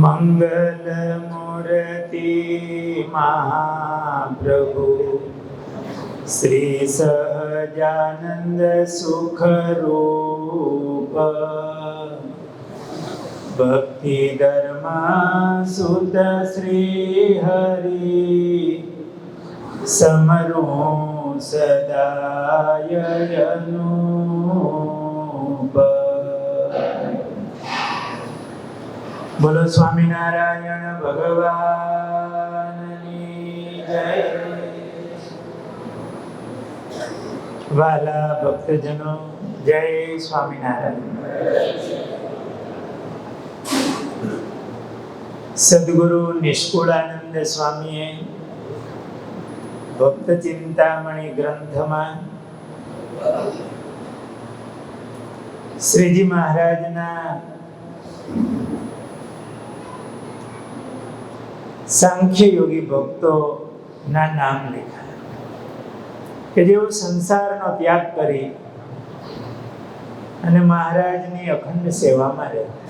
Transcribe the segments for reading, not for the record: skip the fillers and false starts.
મંગલ મૂર્તિ મહાપ્રભુ શ્રી સહજાનંદ સુખ રૂપ ભક્તિ ધર્મ સુત શ્રી હરિ સમરૂ સદાય અનુપ. બોલો સ્વામિનારાયણ ભગવાનની જય. વાલા ભક્તજનો, જય સ્વામિનારાયણ. સદગુરુ નિષ્કુળાનંદ સ્વામીએ ભક્ત ચિંતામણી ગ્રંથમાં શ્રીજી મહારાજના સાંખ્ય યોગી ભક્તોના નામ લખ્યા કે જેઓ સંસારનો ત્યાગ કરી અને મહારાજની અખંડ સેવામાં રહ્યા.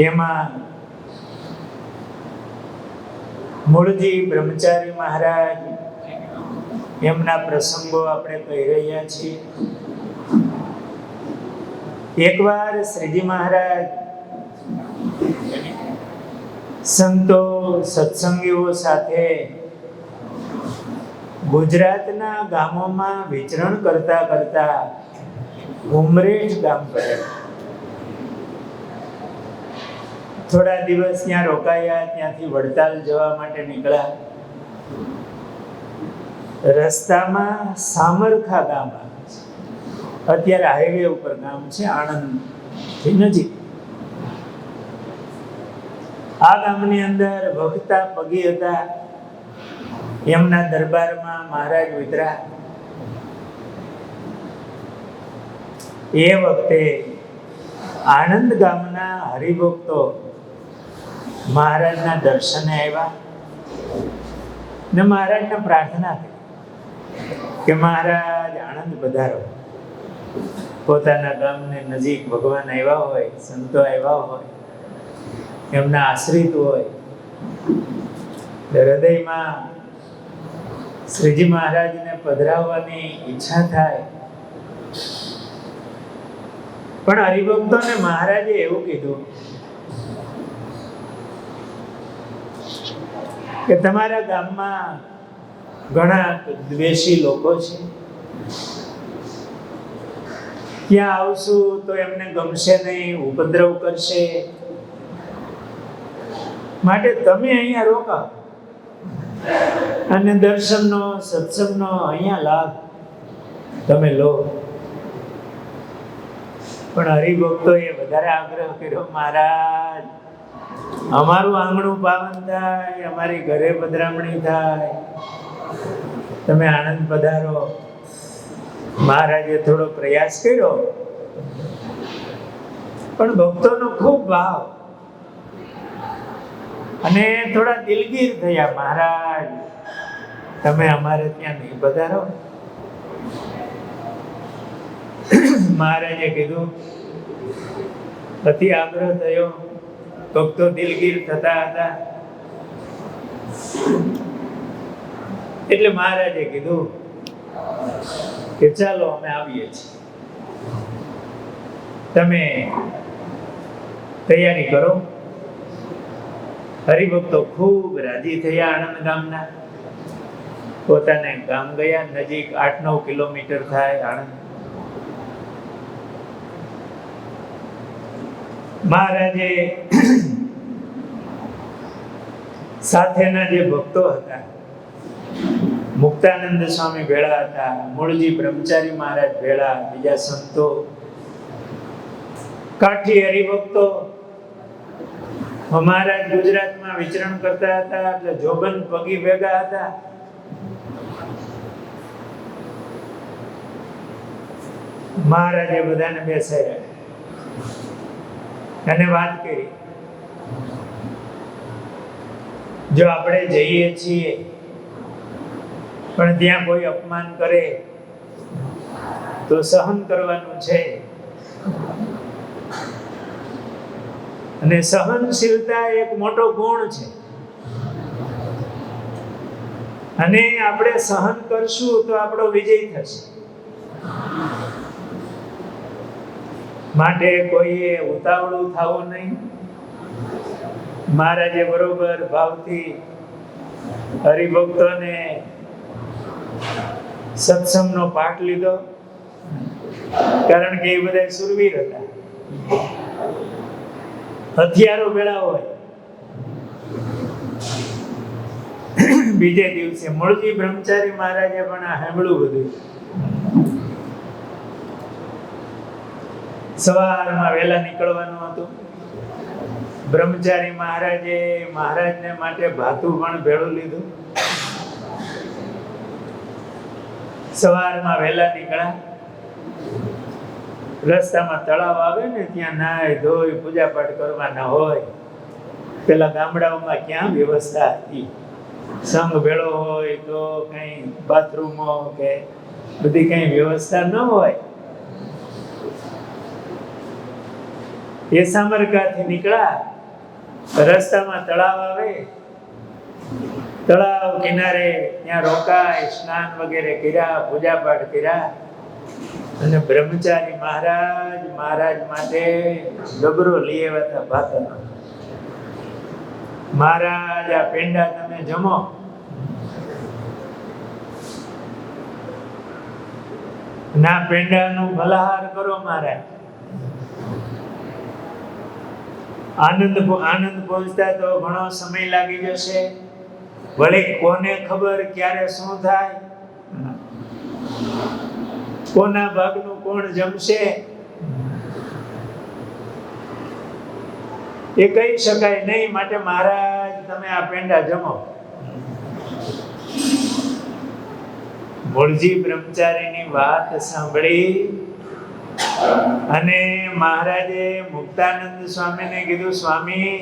એમાં મૂળજી બ્રહ્મચારી મહારાજ, એમના પ્રસંગો આપણે કહી રહ્યા છીએ. એકવાર શ્રીજી મહારાજ સંતો સત્સંગીઓ સાથે ગુજરાતના ગામોમાં વિચરણ કરતા કરતા ઉમરેઠ ગામ પર થોડા દિવસ ત્યાં રોકાયા. ત્યાંથી વડતાલ જવા માટે નીકળ્યા. રસ્તામાં સામરખા ગામ આવે છે. અત્યારે હાઈવે ઉપર ગામ છે, આણંદથી નજીક. આ ગામની અંદર વખતા પગી હતા. એમના દરબારમાં મહારાજ વિતરા. એ વખતે આણંદ ગામના હરિભક્તો મહારાજના દર્શને આવ્યા ને મહારાજને પ્રાર્થના કરી કે મહારાજ આણંદ પધારો. પોતાના ગામને નજીક ભગવાન આવ્યા હોય, સંતો આવ્યા હોય, એમના આશ્રિત હોય, હૃદયમાં શ્રીજી મહારાજને પધરાવવાની ઈચ્છા થાય. પણ હરિભક્તોને મહારાજે એવું કીધું કે તમારા ગામમાં ઘણા દ્વેષી લોકો છે. ત્યાં આવશું તો એમને ગમશે નહીં, ઉપદ્રવ કરશે. માટે તમે અહીંયા રોકાઓ અને દર્શનનો, સત્સંગનો અહીંયા લાભ તમે લો. પણ હરિભક્તોએ વધારે આગ્રહ કર્યો, મહારાજ અમારું આંગણું પાવન થાય, અમારી ઘરે પધરામણી થાય, તમે આણંદ પધારો. મહારાજે થોડો પ્રયાસ કર્યો, પણ ભક્તોનો ખૂબ ભાવ અને થોડા દિલગીર થયા. મહારાજ તમે અમારે ત્યાં નહીં પધારો? મહારાજે કીધું, અતિ આગ્રહ થયો, ભક્તો દિલગીર થતા હતા. એટલે મહારાજે કીધું કે ચાલો અમે આવીએ છીએ, તમે તૈયારી કરો. હરિભક્તો ખૂબ રાજી થયા. આણંદ ગામના પોતાને ગામ ગયા. નજીક 8-9 કિલોમીટર થાય આણંદ. મહારાજે સાથેના જે ભક્તો હતા, મુક્તાનંદ સ્વામી ભેળા હતા, મૂળજી બ્રહ્મચારી મહારાજ ભેળા, બીજા સંતો, કાઠી હરિભક્તો. મહારાજ ગુજરાતમાં વિચરણ કરતા હતા એટલે જોબન પગી ભેગા હતા. મહારાજે બધાને બેસાડ્યા અને વાત કરી, જો આપણે જઈએ છીએ પણ ત્યાં કોઈ અપમાન કરે તો સહન કરવાનું છે. અને સહનશીલતા એક મોટો ગુણ છે. અને આપણે સહન કરશું તો આપણો વિજય થશે. માટે કોઈએ ઉતાવળું થવું નહીં. મહારાજે બરોબર ભાવથી હરિભક્તોને સત્સંગનો પાઠ લીધો, કારણ કે એ બધા સુરવીર હતા, હથિયારો ભેળા હોય. બીજે દિવસે મૂળજી બ્રહ્મચારી મહારાજે પણ આ સાંભળ્યું બધું. સવારમાં વહેલા નીકળવાનું હતું. બ્રહ્મચારી મહારાજે મહારાજને માટે ભાતું પણ ભેળું લીધું. સવારમાં વહેલા નીકળ્યા. રસ્તામાં તળાવ આવે ને ત્યાં નાય ધોઈ પૂજા પાઠ કરવાના હોય. પેલા ગામડાઓમાં ક્યાં વ્યવસ્થા હતી? સંઘ ભેળો હોય તો કઈ બાથરૂમો કે બધી કઈ વ્યવસ્થા ન હોય. એ સામરકાથી નીકળ્યા. રસ્તામાં તળાવ આવે, તળાવ કિનારે ત્યાં રોકાય, સ્નાન વગેરે કર્યા, પૂજા પાઠ કર્યા. અને બ્રહ્મચારી મહારાજ માટે ડબરો લઈ આવ્યા હતા ભાતનો. મહારાજ, આ પેંડા તમે જમો. ના, પેંડાનું ફલાહાર કરો મહારાજ. આનંદ પહોંચતા તો ઘણો સમય લાગી જશે. વળી કોને ખબર ક્યારે શું થાય, કોના ભાગનું કોણ જમશે એ કહી શકાય નહીં. માટે મહારાજ, તમે આ પેંડા જમો. મૂળજી બ્રહ્મચારીની વાત સાંભળી અને મહારાજે મુક્તાનંદ સ્વામીને કીધું, સ્વામી,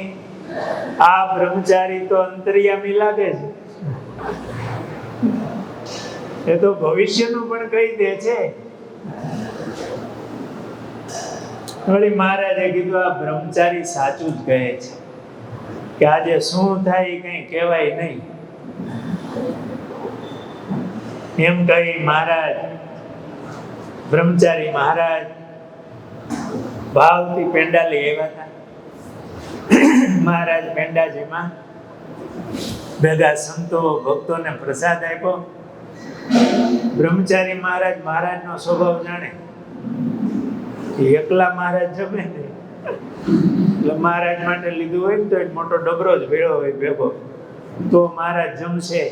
આ બ્રહ્મચારી તો અંતર્યામી લાગે છે. એ તો ભવિષ્યનું પણ કહી દે છે. વળી મહારાજે કીધું, આ બ્રહ્મચારી સાચું જ કહે છે કે આજે શું થાય એ કઈ કહેવાય નહીં. એમ કહી મહારાજ, બ્રહ્મચારી મહારાજ ભાવથી પેંડા લઈ આવ્યા હતા. મહારાજ પેંડા જેમાં ભેગા સંતો ભક્તોને પ્રસાદ આપ્યો. બ્રહ્મચારી મહારાજનો સ્વભાવ જાણે. એકલા મહારાજ જમે ને એટલે મહારાજ માટે લીધું હોય ને તો એક મોટો ડબરો જ ભેળો હોય ભેગો, તો મહારાજ જમશે,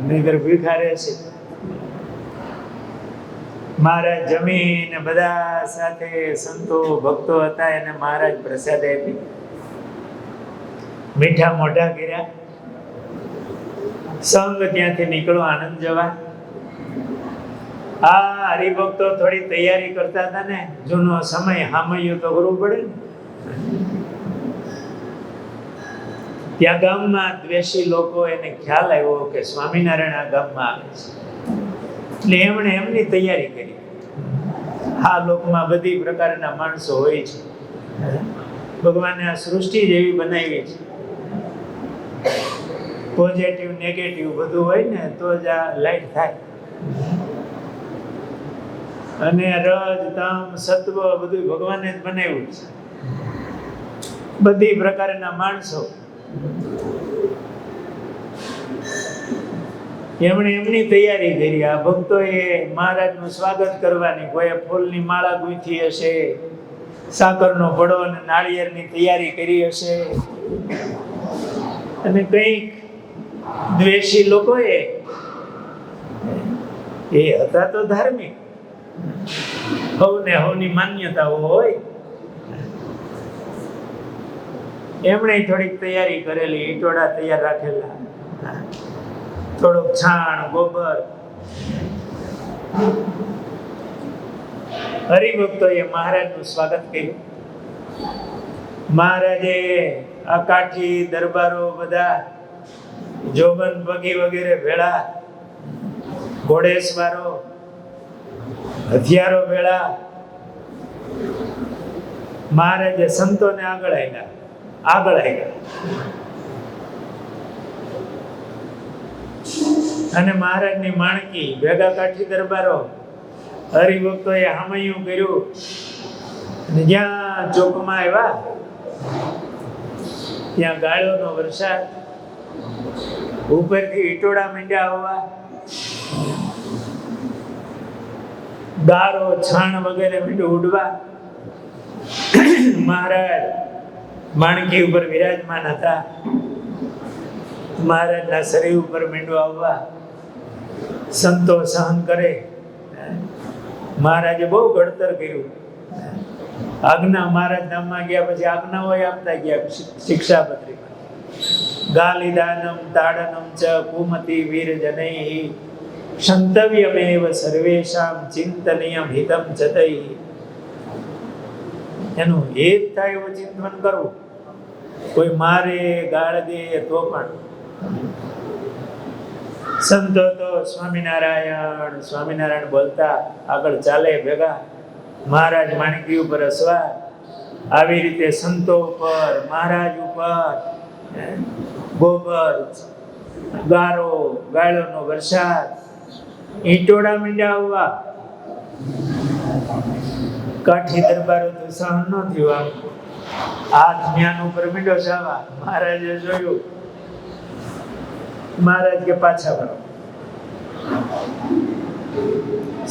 નહીંતર ભીખા રહેશે. મહારાજ જમીને બધા સાથે સંતો ભક્તો હતા એને મહારાજ પ્રસાદ આપી, મીઠા મોઢા કર્યા. સંઘ ત્યાંથી નીકળો આનંદ જવા. આ હરિભક્તો થોડી તૈયારી કરતા હતા ને, જૂનો સમય હામૈયું તો કરવું પડે ને. ત્યાં ગામમાં દ્વેષી લોકો, એને ખ્યાલ આવ્યો કે સ્વામિનારાયણ આ ગામમાં આવે છે, એટલે એમણે એમની તૈયારી કરી. આ લોકમાં બધી પ્રકારના માણસો હોય છે. ભગવાને આ સૃષ્ટિ જ એવી બનાવી છે. પોઝિટિવ નેગેટિવ બધું હોય ને તો જ આ લાઈટ થાય. અને રજ તમ સત્વ બધું ભગવાને જ બનાવ્યું છે. બધી પ્રકારના માણસો, એમણે એમની તૈયારી કરી. આ ભક્તોએ મહારાજનું સ્વાગત કરવાની, કોઈએ ફૂલની માળા ગૂંથી હશે, સાકરનો ભડો અને નાળિયેરની તૈયારી કરી હશે. અને કંઈક દ્વેષી લોકોએ, એ હતા તો ધાર્મિક, હવની માન્યતાઓ હોય, એમણે થોડીક તૈયારી કરેલી. ઈટોડા તૈયાર રાખેલા, થોડુંક છાણ ગોબર. હરિભક્તોએ મહારાજનું સ્વાગત કર્યું. મહારાજે આ કાઠી દરબારો બધા, જોગન પગી વગેરે ભેળા, ઘોડેસવારો, હથિયારો ભેળા. મહારાજે સંતોને આગળ આવ્યા. આગળ આવ્યા. અને મહારાજની માણકી ભેગા કાઠી દરબારો હરિભક્તોએ હામૈયું કર્યું. અને જ્યાં ચોકમાં આવ્યા ત્યાં ગાળોનો વરસાદ, ઉપરથી ઈટોડા માંડ્યા આવવા, ગારો છાણ વગેરે માંડ્યું ઉડવા. મહારાજ માણકી ઉપર વિરાજમાન હતા. મહારાજના શરીર ઉપર માંડવા આવવા. સંતો સહન કરે. મહારાજે બહુ ઘડતર કર્યું. આજ્ઞા મહારાજ ધામમાં ગયા પછી આજ્ઞાઓ આપતા ગયા શિક્ષાપત્રીમાં. ગાલિદાનમ તાડનમ ચ કુમતિ વીર જનૈ સંતવ્યમેવ સર્વેષામ ચિંતનીયમ હિતમ ચતૈ. એનું હેત થાય એવું ચિંતન કરવું. કોઈ મારે ગાળ દે તો પણ સંતો તો સ્વામિનારાયણ સ્વામિનારાયણ બોલતા આગળ ચાલે ભેગા. મહારાજ માણકી ઉપર અસવાર. આવી રીતે સંતો ઉપર, મહારાજ ઉપર ગોબર, ગારો, ગાળોનો વરસાદ, ઈટોડા મીંડા આવવા. કાઠી દરબારો તો સહન ન થયું. આમ હાથ જ્ઞાન ઉપર મીંડો જાવા. મહારાજે જોયું. મહારાજ કે પાછા વળો.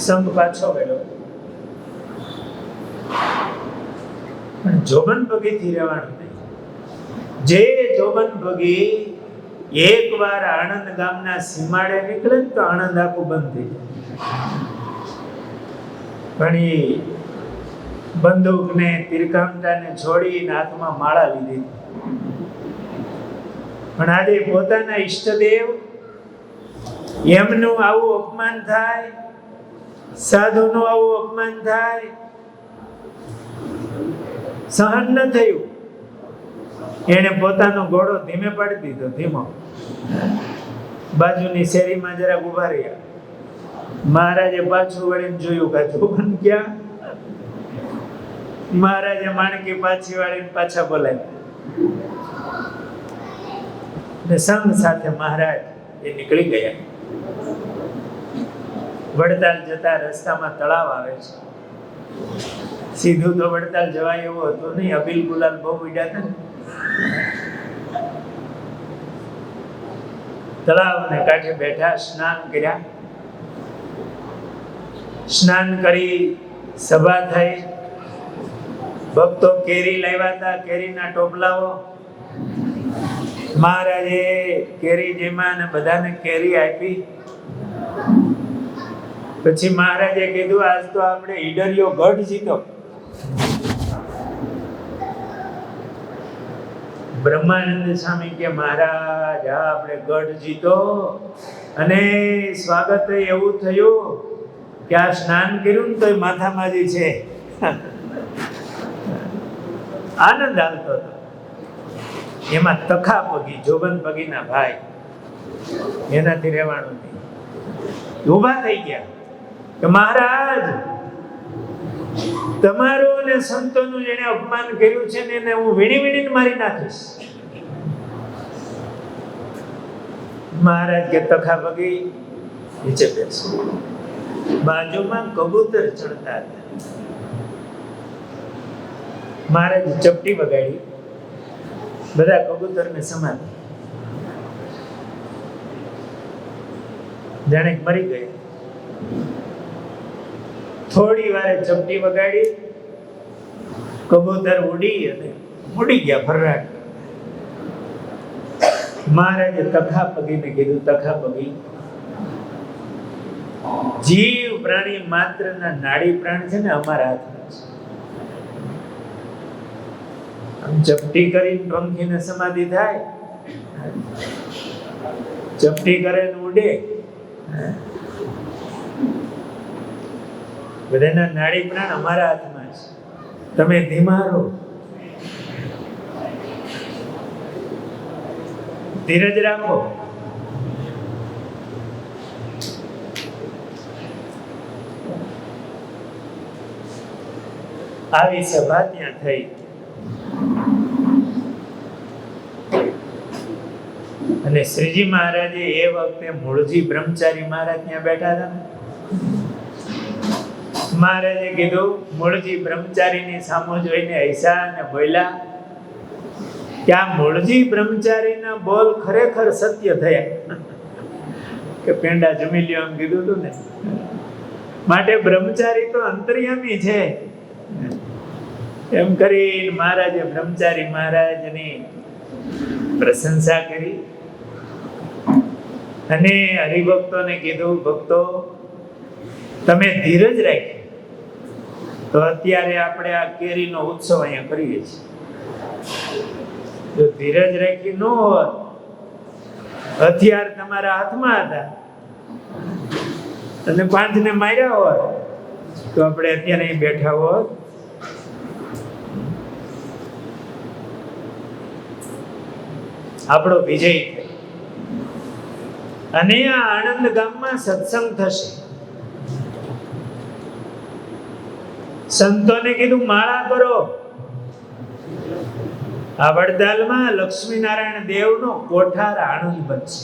સંઘ પાછો ગયો. પણ જોબન ભગીથી રહેવાનું નહીં. જે જોબન ભગી એકવાર આણંદ ગામના સીમાડે નીકળે તો આણંદ આખું બંધ થઈ જાય. પણ એ બંદૂકને તીરકામટાને છોડીને હાથમાં માળા લીધી. પણ આજે પોતાના ઈષ્ટદેવ એમનું આવું અપમાન થાય, સાધુનું આવું અપમાન થાય, સહન ન થયું. એને પોતાનો ઘોડો ધીમે પાડી દીધો. ધીમો બાજુની શેરીમાં જરાક ઉભા રહ્યા. મહારાજે પાછું વળીને જોયું કે જોબન ક્યાં. મહારાજે માણકી પાછી વાળીને પાછા બોલાવ્યા. સંઘ સાથે મહારાજ એ નીકળી ગયા. વડતાલ જતા રસ્તામાં તળાવ આવે છે. સીધું તો વડતાલ જવાય એવું હતું નહીં. અબીલ ગુલાલ બહુ ઉડ્યા હતા ને. તળાવને કાંઠે બેઠા, સ્નાન કર્યા. સ્નાન કરી સભા થઈ. ભક્તો કેરી લાવ્યા હતા, કેરીના ટોપલાઓ. મહારાજે કેરી જેમાં અને બધાને કેરી આપી. પછી મહારાજે કીધું આજ તો આપણે ઈડરિયો ગઢ જીતો. બ્રહ્માનંદ સ્વામી કે મહારાજ આપણે ગઢ જીતો. અને સ્વાગત એવું થયું કે આ સ્નાન કર્યું ને તો માથામાજી છે. આનંદ આવતો હતો. એમાં તખા પગી, જોબન પગીના ભાઈ, એનાથી રહેવાનું નહીં. ઉભા થઈ ગયા કે મહારાજ તમારું અને સંતોનું જેને અપમાન કર્યું છે ને એને હું વીણી વીણીને મારી નાખીશ. મહારાજ કે તખા પગી નીચે બેસો. બાજુમાં કબૂતર ચડતા હતા. મહારાજ ચપટી વગાડી. બધા કબૂતરને સમાન જાણે મરી ગયા. થોડી વારે ચપટી વગાડી. કબૂતર ઉડી અને ઉડી ગયા ફર્રાટ. મહારાજે તખા પગીને કીધું તખા પગી જીવ પ્રાણી માત્રના નાડી પ્રાણ છે ને અમારા હાથમાં છે. આમ ચપટી કરીને પંખીને સમાધિ થાય. ચપટી કરે ને ઉડે. બધાના નાડી પ્રાણ અમારા હાથમાં છે. તમે ધીમા રહો, ધીરજ રાખો. આવી સભા ત્યાં થઈ. અને શ્રીજી મહારાજે એ વખતે મૂળજી બ્રહ્મચારી મહારાજ ત્યાં બેઠા હતા. મહારાજે કીધું, મૂળજી બ્રહ્મચારીની સામો જોઈને હૈસા અને બોલ્યા કે આ મૂળજી બ્રહ્મચારીના બોલ ખરેખર સત્ય થયા કે પેંડા જમી લ્યો એમ કીધું હતું ને. માટે બ્રહ્મચારી તો અંતર્યામી છે એમ કરી મહારાજે બ્રહ્મચારી મહારાજની પ્રશંસા કરી અને હરિભક્તોને કીધું, ભક્તો તમે ધીરજ રાખી તો અત્યારે આપણે આ કેરીનો ઉત્સવ અહીંયા કરીએ છીએ. જો ધીરજ રાખી ન હોત, હથિયાર તમારા હાથમાં હતા અને પાંચને માર્યા હોત તો આપણે અત્યારે અહીં બેઠા હોત. આપણો વિજય થયો. અને આ આણંદ ગામમાં સત્સંગ થશે. સંતોને કીધું માળા કરો. આ વડતાલમાં લક્ષ્મીનારાયણ દેવનો કોઠાર આણંદ બનશે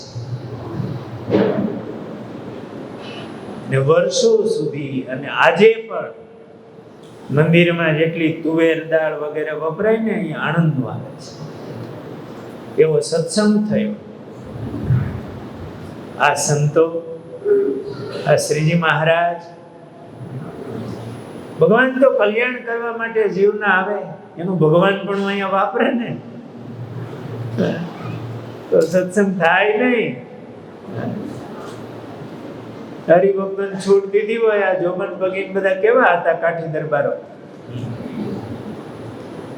ને વર્ષો સુધી. અને આજે પણ મંદિરમાં જેટલી તુવેર દાળ વગેરે વપરાય ને અહીંયા આણંદનું આવે છે. એવો સત્સંગ થયો. આ સંતો, આ શ્રીજી મહારાજ, ભગવાન તો કલ્યાણ કરવા માટે જીવના આવે, એનું ભગવાન પણ અહીંયા વાપરે ને તો સત્સંગ થાય નહીં. હરિભક્તોને છૂટ દીધી હોય, આ જોબન ભગીન બધા કેવા હતા કાઠી દરબારો,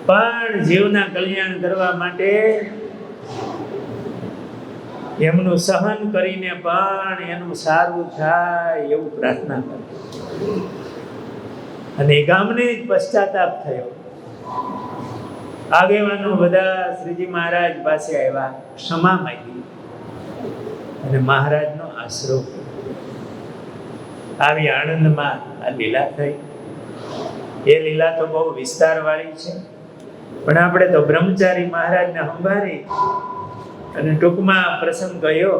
પણ જીવના કલ્યાણ કરવા માટે એમનું સહન કરીને પણ એનું સારું થાય એવું પ્રાર્થના કરી. અને એ ગામને જ પશ્ચાતાપ થયો. આગેવાનો બધા શ્રીજી મહારાજ પાસે આવ્યા, ક્ષમા માંગી અને મહારાજનો આશરો. આવી આણંદમાં આ લીલા થઈ. એ લીલા તો બહુ વિસ્તારવાળી છે, પણ આપણે તો બ્રહ્મચારી મહારાજને સંભાળી અને ટૂંકમાં પ્રસંગ કહ્યો.